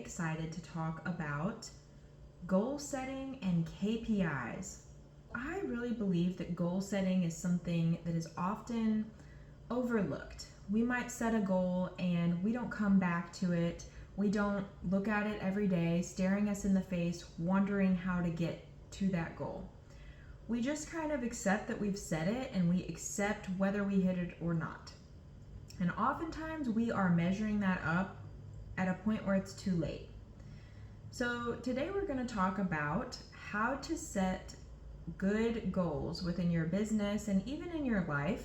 excited to talk about goal setting and KPIs. I really believe that goal setting is something that is often overlooked. We might set a goal and we don't come back to it. We don't look at it every day, staring us in the face, wondering how to get to that goal. We just kind of accept that we've set it and we accept whether we hit it or not. And oftentimes we are measuring that up at a point where it's too late. So today we're going to talk about how to set good goals within your business and even in your life,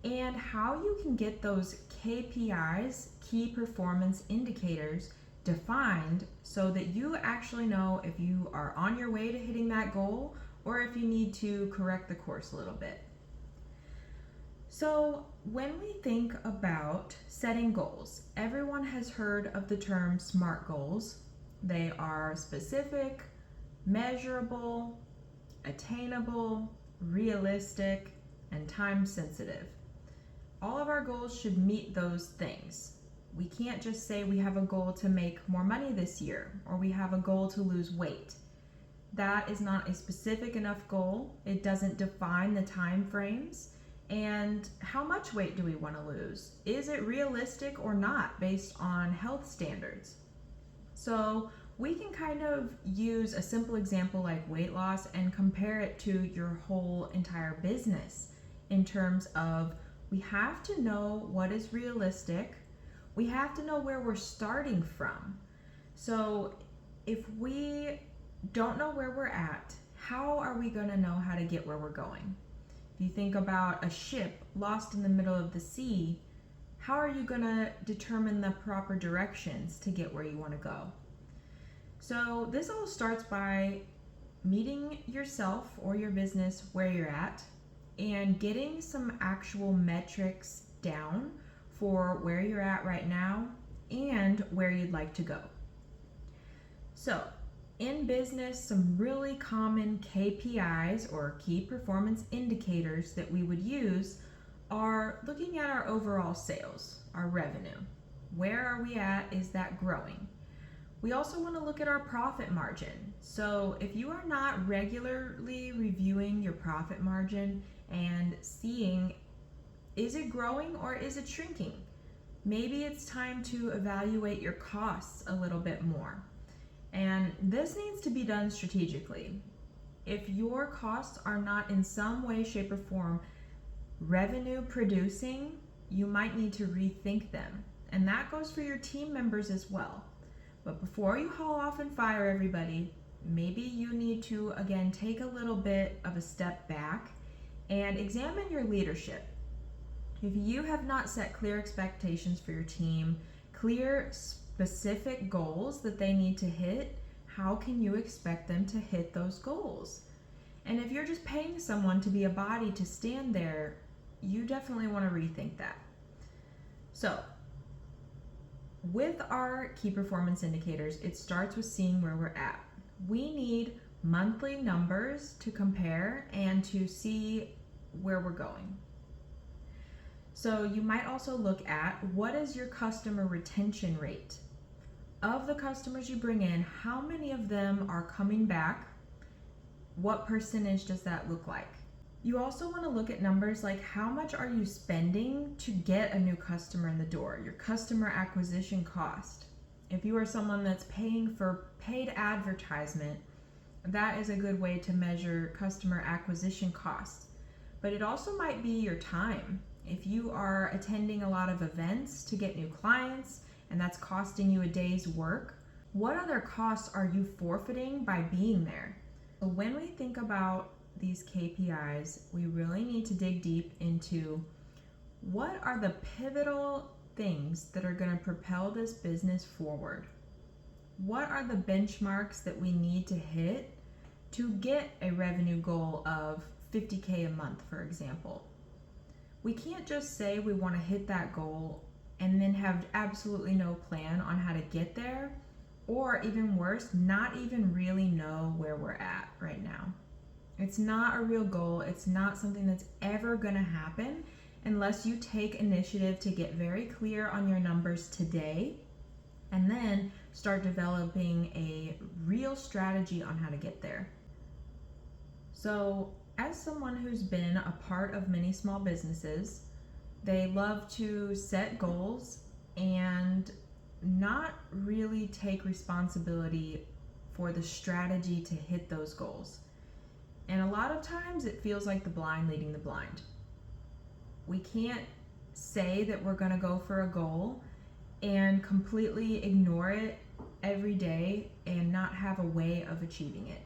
and how you can get those KPIs, key performance indicators, defined so that you actually know if you are on your way to hitting that goal or if you need to correct the course a little bit. So when we think about setting goals, everyone has heard of the term SMART goals. They are specific, measurable, attainable, realistic, and time sensitive. All of our goals should meet those things. We can't just say we have a goal to make more money this year or we have a goal to lose weight. That is not a specific enough goal. It doesn't define the time frames. And how much weight do we want to lose? Is it realistic or not based on health standards? So we can kind of use a simple example like weight loss and compare it to your whole entire business in terms of we have to know what is realistic. We have to know where we're starting from. So if we don't know where we're at, how are we going to know how to get where we're going? If you think about a ship lost in the middle of the sea, how are you going to determine the proper directions to get where you want to go? So this all starts by meeting yourself or your business where you're at and getting some actual metrics down for where you're at right now and where you'd like to go. So in business, some really common KPIs or key performance indicators that we would use are looking at our overall sales, our revenue. Where are we at? Is that growing? We also want to look at our profit margin. So if you are not regularly reviewing your profit margin and seeing, is it growing or is it shrinking? Maybe it's time to evaluate your costs a little bit more. And this needs to be done strategically. If your costs are not in some way, shape, or form revenue producing, you might need to rethink them. And that goes for your team members as well. But before you haul off and fire everybody, maybe you need to, again, take a little bit of a step back and examine your leadership. If you have not set clear expectations for your team, clear specific goals that they need to hit, how can you expect them to hit those goals? And if you're just paying someone to be a body to stand there, you definitely want to rethink that. So with our key performance indicators, it starts with seeing where we're at. We need monthly numbers to compare and to see where we're going. So you might also look at what is your customer retention rate? Of the customers you bring in, how many of them are coming back? What percentage does that look like? You also want to look at numbers like how much are you spending to get a new customer in the door, your customer acquisition cost. If you are someone that's paying for paid advertisement, that is a good way to measure customer acquisition costs. But it also might be your time. If you are attending a lot of events to get new clients and that's costing you a day's work, what other costs are you forfeiting by being there? So when we think about these KPIs, we really need to dig deep into what are the pivotal things that are going to propel this business forward? What are the benchmarks that we need to hit to get a revenue goal of $50K a month, for example? We can't just say we want to hit that goal and then have absolutely no plan on how to get there, or even worse, not even really know where we're at right now. It's not a real goal. It's not something that's ever going to happen unless you take initiative to get very clear on your numbers today and then start developing a real strategy on how to get there. So, as someone who's been a part of many small businesses, they love to set goals and not really take responsibility for the strategy to hit those goals. And a lot of times it feels like the blind leading the blind. We can't say that we're going to go for a goal and completely ignore it every day and not have a way of achieving it.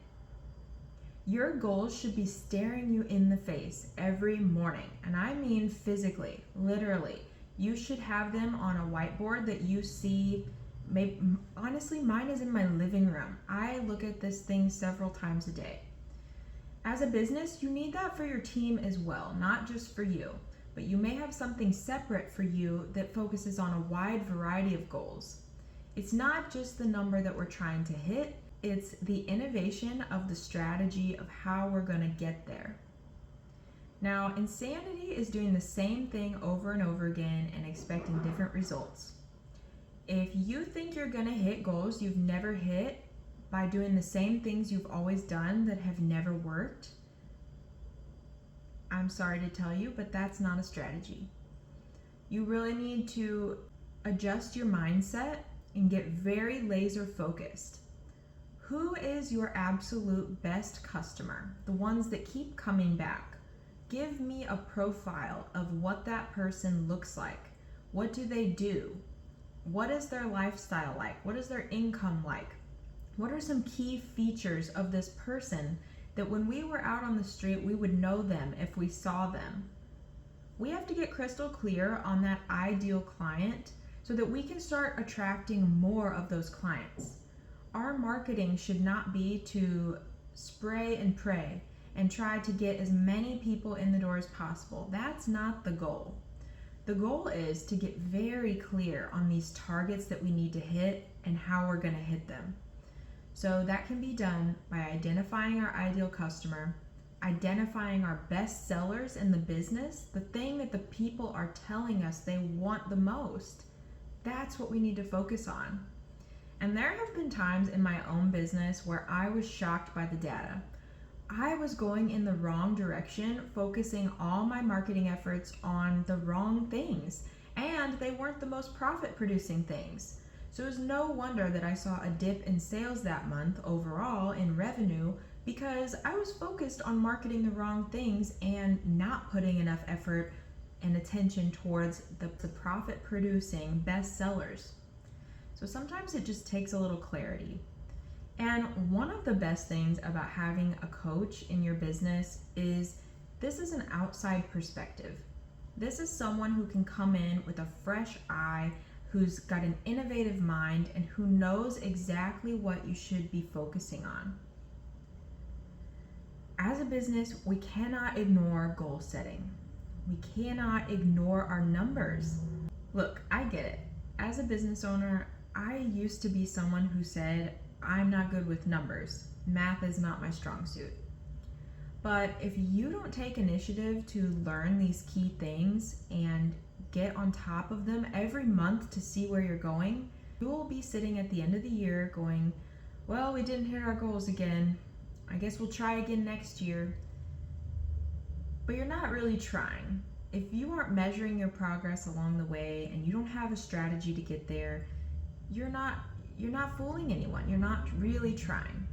Your goals should be staring you in the face every morning, and I mean physically, literally. You should have them on a whiteboard that you see. Maybe, honestly, mine is in my living room. I look at this thing several times a day. As a business, you need that for your team as well, not just for you, but you may have something separate for you that focuses on a wide variety of goals. It's not just the number that we're trying to hit, it's the innovation of the strategy of how we're going to get there. Now, insanity is doing the same thing over and over again and expecting different results. If you think you're going to hit goals you've never hit by doing the same things you've always done that have never worked, I'm sorry to tell you, but that's not a strategy. You really need to adjust your mindset and get very laser focused. Who is your absolute best customer? The ones that keep coming back. Give me a profile of what that person looks like. What do they do? What is their lifestyle like? What is their income like? What are some key features of this person that when we were out on the street, we would know them if we saw them? We have to get crystal clear on that ideal client so that we can start attracting more of those clients. Our marketing should not be to spray and pray and try to get as many people in the door as possible. That's not the goal. The goal is to get very clear on these targets that we need to hit and how we're going to hit them. So that can be done by identifying our ideal customer, identifying our best sellers in the business, the thing that the people are telling us they want the most. That's what we need to focus on. And there have been times in my own business where I was shocked by the data. I was going in the wrong direction, focusing all my marketing efforts on the wrong things, and they weren't the most profit producing things. So it was no wonder that I saw a dip in sales that month overall in revenue because I was focused on marketing the wrong things and not putting enough effort and attention towards the profit producing best sellers. So sometimes it just takes a little clarity. And one of the best things about having a coach in your business is this is an outside perspective. This is someone who can come in with a fresh eye, who's got an innovative mind, and who knows exactly what you should be focusing on. As a business, we cannot ignore goal setting. We cannot ignore our numbers. Look, I get it. As a business owner, I used to be someone who said, I'm not good with numbers. Math is not my strong suit. But if you don't take initiative to learn these key things and get on top of them every month to see where you're going, you will be sitting at the end of the year going, well, we didn't hit our goals again. I guess we'll try again next year. But you're not really trying. If you aren't measuring your progress along the way and you don't have a strategy to get there, you're not fooling anyone. You're not really trying.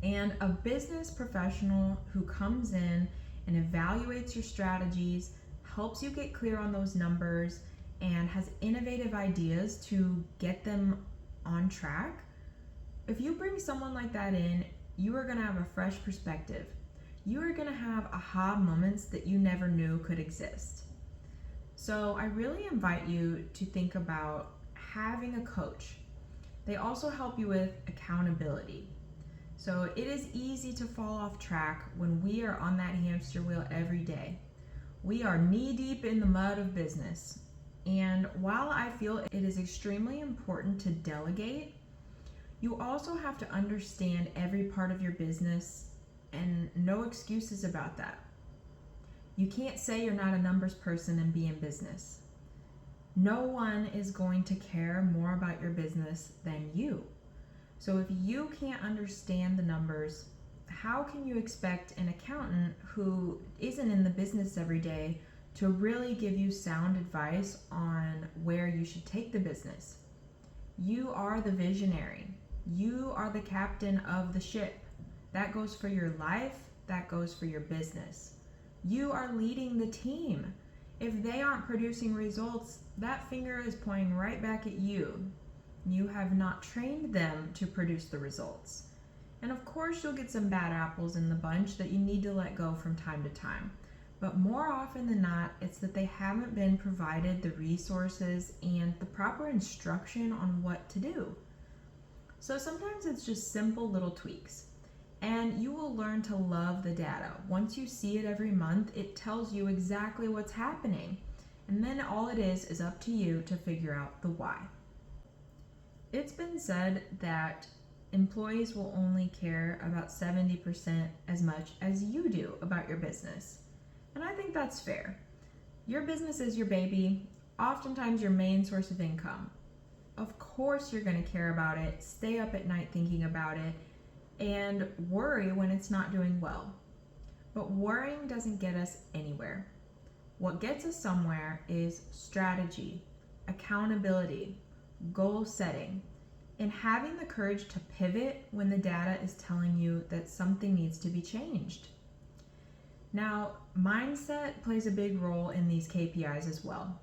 And a business professional who comes in and evaluates your strategies, helps you get clear on those numbers, and has innovative ideas to get them on track, if you bring someone like that in, you are going to have a fresh perspective. You are going to have aha moments that you never knew could exist. So I really invite you to think about having a coach. They also help you with accountability. So it is easy to fall off track when we are on that hamster wheel every day. We are knee deep in the mud of business. And while I feel it is extremely important to delegate, you also have to understand every part of your business and no excuses about that. You can't say you're not a numbers person and be in business. No one is going to care more about your business than you. So if you can't understand the numbers, how can you expect an accountant who isn't in the business every day to really give you sound advice on where you should take the business? You are the visionary. You are the captain of the ship. That goes for your life, that goes for your business. You are leading the team. If they aren't producing results, that finger is pointing right back at you. You have not trained them to produce the results. And of course, you'll get some bad apples in the bunch that you need to let go from time to time. But more often than not, it's that they haven't been provided the resources and the proper instruction on what to do. So sometimes it's just simple little tweaks. And you will learn to love the data. Once you see it every month, it tells you exactly what's happening. And then all it is up to you to figure out the why. It's been said that employees will only care about 70% as much as you do about your business. And I think that's fair. Your business is your baby, oftentimes your main source of income. Of course you're going to care about it, stay up at night thinking about it, and worry when it's not doing well. But worrying doesn't get us anywhere. What gets us somewhere is strategy, accountability, goal setting, and having the courage to pivot when the data is telling you that something needs to be changed. Now, mindset plays a big role in these KPIs as well.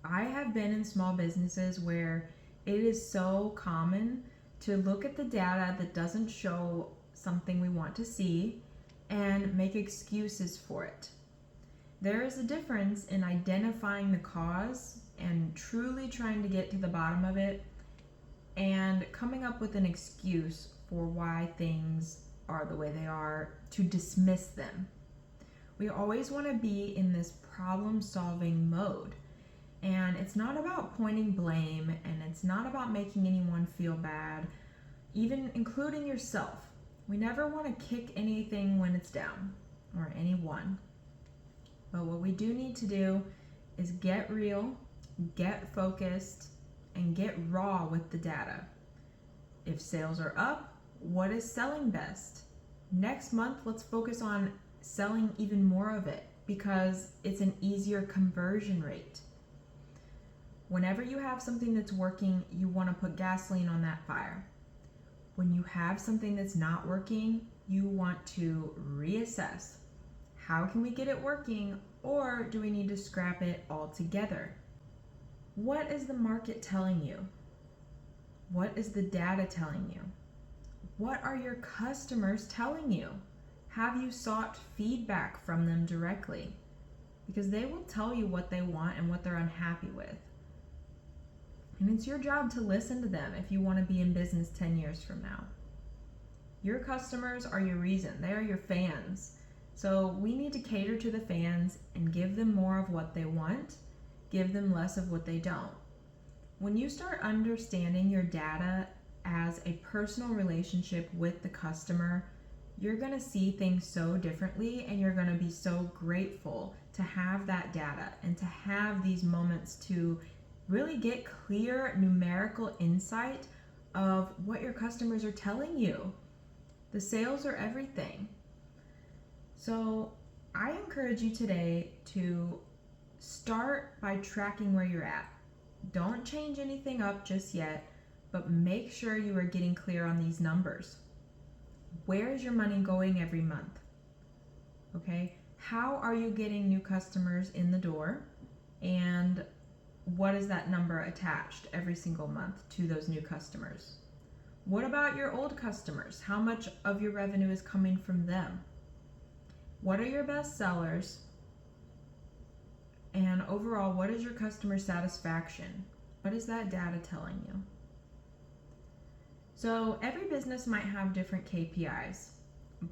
I have been in small businesses where it is so common to look at the data that doesn't show something we want to see and make excuses for it. There is a difference in identifying the cause and truly trying to get to the bottom of it and coming up with an excuse for why things are the way they are to dismiss them. We always want to be in this problem-solving mode. And it's not about pointing blame, and it's not about making anyone feel bad, even including yourself. We never want to kick anything when it's down, or anyone. But what we do need to do is get real, get focused, and get raw with the data. If sales are up, what is selling best? Next month, let's focus on selling even more of it because it's an easier conversion rate. Whenever you have something that's working, you want to put gasoline on that fire. When you have something that's not working, you want to reassess. How can we get it working, or do we need to scrap it altogether? What is the market telling you? What is the data telling you? What are your customers telling you? Have you sought feedback from them directly? Because they will tell you what they want and what they're unhappy with. And it's your job to listen to them if you want to be in business 10 years from now. Your customers are your reason. They are your fans. So we need to cater to the fans and give them more of what they want, give them less of what they don't. When you start understanding your data as a personal relationship with the customer, you're going to see things so differently, and you're going to be so grateful to have that data and to have these moments to really get clear numerical insight of what your customers are telling you. The sales are everything. So I encourage you today to start by tracking where you're at. Don't change anything up just yet, but make sure you are getting clear on these numbers. Where is your money going every month? Okay, how are you getting new customers in the door? And what is that number attached every single month to those new customers? What about your old customers? How much of your revenue is coming from them? What are your best sellers? And overall, what is your customer satisfaction? What is that data telling you? So every business might have different KPIs,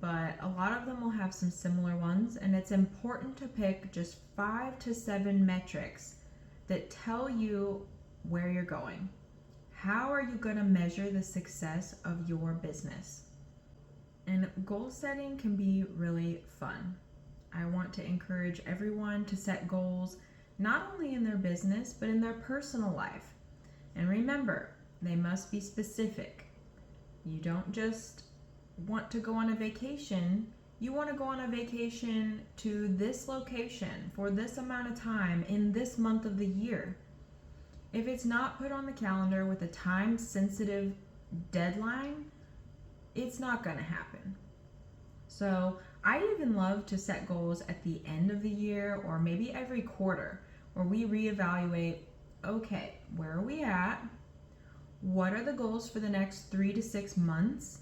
but a lot of them will have some similar ones, and it's important to pick just 5 to 7 metrics that tell you where you're going. How are you going to measure the success of your business? And goal setting can be really fun. I want to encourage everyone to set goals, not only in their business, but in their personal life. And remember, they must be specific. You don't just want to go on a vacation. You want to go on a vacation to this location for this amount of time in this month of the year. If it's not put on the calendar with a time-sensitive deadline, it's not going to happen. So I even love to set goals at the end of the year or maybe every quarter where we reevaluate, okay, where are we at? What are the goals for the next 3 to 6 months?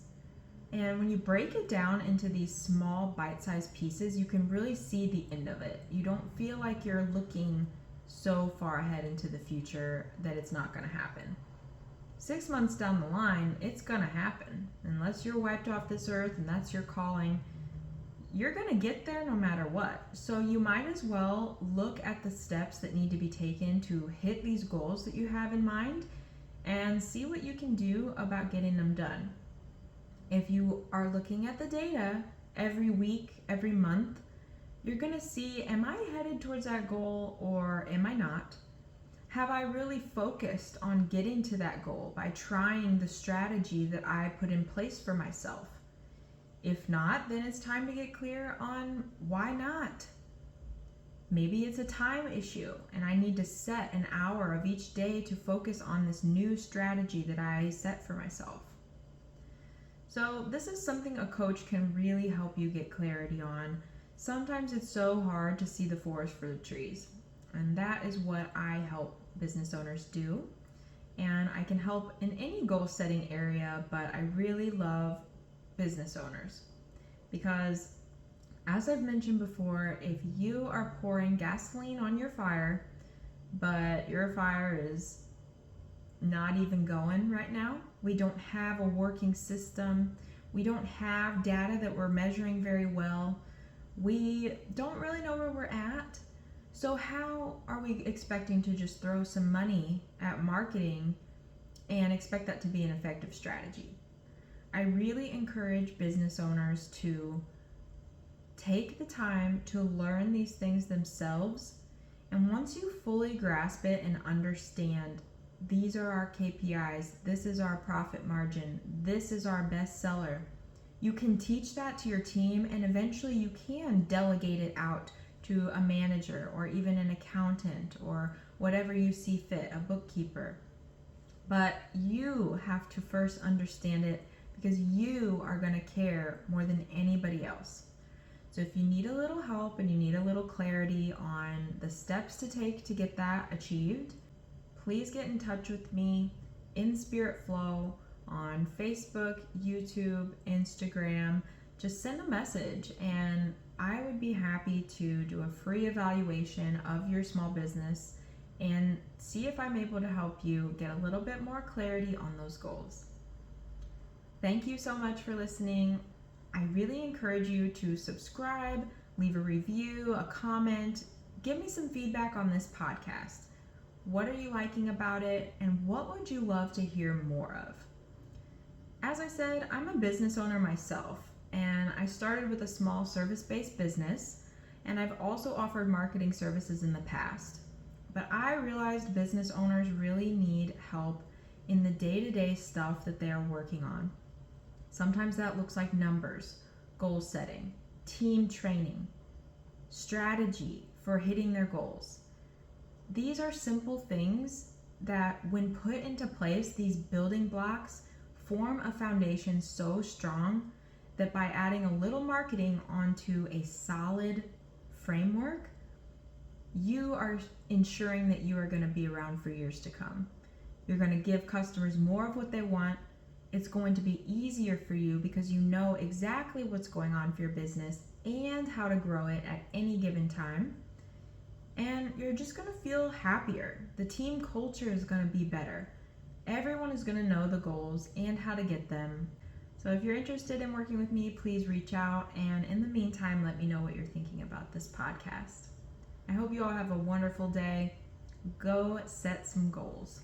And when you break it down into these small bite-sized pieces, you can really see the end of it. You don't feel like you're looking so far ahead into the future that it's not going to happen. 6 months down the line, it's going to happen. Unless you're wiped off this earth and that's your calling, you're going to get there no matter what. So you might as well look at the steps that need to be taken to hit these goals that you have in mind and see what you can do about getting them done. If you are looking at the data every week, every month, you're going to see, am I headed towards that goal or am I not? Have I really focused on getting to that goal by trying the strategy that I put in place for myself? If not, then it's time to get clear on why not. Maybe it's a time issue and I need to set an hour of each day to focus on this new strategy that I set for myself. So this is something a coach can really help you get clarity on. Sometimes it's so hard to see the forest for the trees, and that is what I help business owners do. And I can help in any goal setting area, but I really love business owners because, as I've mentioned before, if you are pouring gasoline on your fire, but your fire is not even going right now, we don't have a working system, we don't have data that we're measuring very well, we don't really know where we're at. So how are we expecting to just throw some money at marketing and expect that to be an effective strategy? I really encourage business owners to take the time to learn these things themselves. And once you fully grasp it and understand, these are our KPIs, this is our profit margin, this is our best seller, you can teach that to your team, and eventually you can delegate it out to a manager or even an accountant or whatever you see fit, a bookkeeper. But you have to first understand it because you are going to care more than anybody else. So if you need a little help and you need a little clarity on the steps to take to get that achieved, please get in touch with me in Spirit Flow on Facebook, YouTube, Instagram. Just send a message and I would be happy to do a free evaluation of your small business and see if I'm able to help you get a little bit more clarity on those goals. Thank you so much for listening. I really encourage you to subscribe, leave a review, a comment, give me some feedback on this podcast. What are you liking about it, and what would you love to hear more of? As I said, I'm a business owner myself, and I started with a small service-based business, and I've also offered marketing services in the past. But I realized business owners really need help in the day-to-day stuff that they are working on. Sometimes that looks like numbers, goal setting, team training, strategy for hitting their goals. These are simple things that, when put into place, these building blocks form a foundation so strong that by adding a little marketing onto a solid framework, you are ensuring that you are going to be around for years to come. You're going to give customers more of what they want. It's going to be easier for you because you know exactly what's going on for your business and how to grow it at any given time. And you're just going to feel happier. The team culture is going to be better. Everyone is going to know the goals and how to get them. So if you're interested in working with me, please reach out. And in the meantime, let me know what you're thinking about this podcast. I hope you all have a wonderful day. Go set some goals.